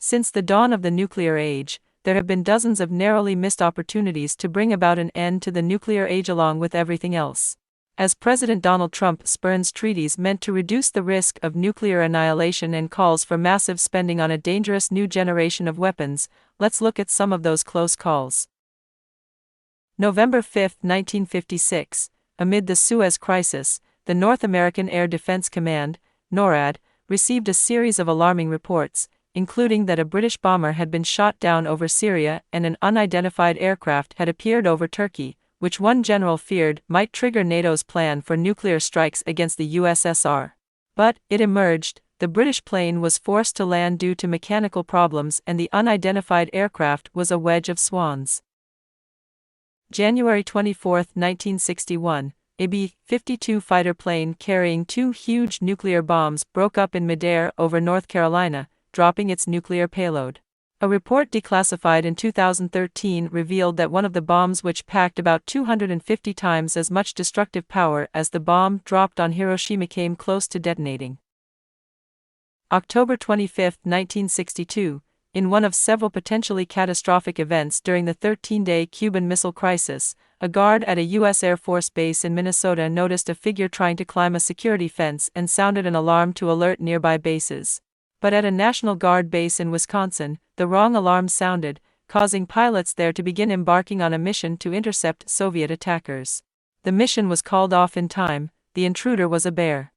Since the dawn of the nuclear age, there have been dozens of narrowly missed opportunities to bring about an end to the nuclear age along with everything else. As President Donald Trump spurns treaties meant to reduce the risk of nuclear annihilation and calls for massive spending on a dangerous new generation of weapons, let's look at some of those close calls. November 5, 1956, amid the Suez Crisis, the North American Air Defense Command, NORAD, received a series of alarming reports, including that a British bomber had been shot down over Syria and an unidentified aircraft had appeared over Turkey, which one general feared might trigger NATO's plan for nuclear strikes against the USSR. But, it emerged, the British plane was forced to land due to mechanical problems and the unidentified aircraft was a wedge of swans. January 24, 1961, a B-52 fighter plane carrying two huge nuclear bombs broke up in midair over North Carolina, dropping its nuclear payload. A report declassified in 2013 revealed that one of the bombs, which packed about 250 times as much destructive power as the bomb dropped on Hiroshima, came close to detonating. October 25, 1962, in one of several potentially catastrophic events during the 13-day Cuban Missile Crisis, a guard at a U.S. Air Force base in Minnesota noticed a figure trying to climb a security fence and sounded an alarm to alert nearby bases. But at a National Guard base in Wisconsin, the wrong alarm sounded, causing pilots there to begin embarking on a mission to intercept Soviet attackers. The mission was called off in time. The intruder was a bear.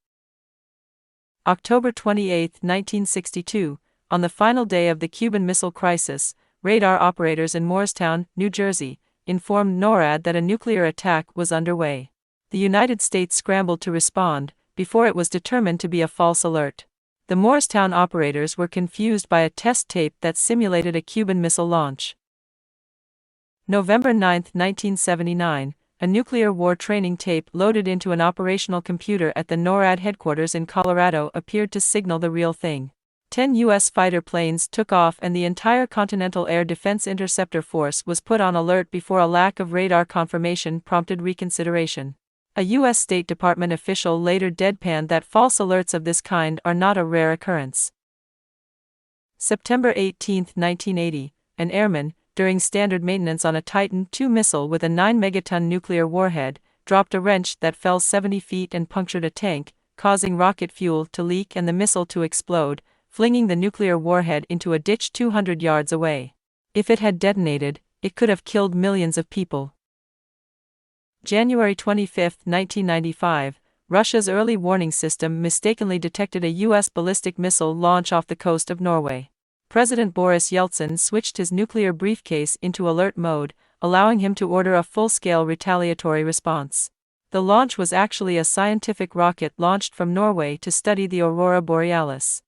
October 28, 1962, on the final day of the Cuban Missile Crisis, radar operators in Morristown, New Jersey, informed NORAD that a nuclear attack was underway. The United States scrambled to respond, before it was determined to be a false alert. The Morristown operators were confused by a test tape that simulated a Cuban missile launch. November 9, 1979, a nuclear war training tape loaded into an operational computer at the NORAD headquarters in Colorado appeared to signal the real thing. 10 U.S. fighter planes took off and the entire Continental Air Defense Interceptor Force was put on alert before a lack of radar confirmation prompted reconsideration. A U.S. State Department official later deadpanned that false alerts of this kind are not a rare occurrence. September 18, 1980, an airman, during standard maintenance on a Titan II missile with a 9-megaton nuclear warhead, dropped a wrench that fell 70 feet and punctured a tank, causing rocket fuel to leak and the missile to explode, flinging the nuclear warhead into a ditch 200 yards away. If it had detonated, it could have killed millions of people. January 25, 1995, Russia's early warning system mistakenly detected a U.S. ballistic missile launch off the coast of Norway. President Boris Yeltsin switched his nuclear briefcase into alert mode, allowing him to order a full-scale retaliatory response. The launch was actually a scientific rocket launched from Norway to study the aurora borealis.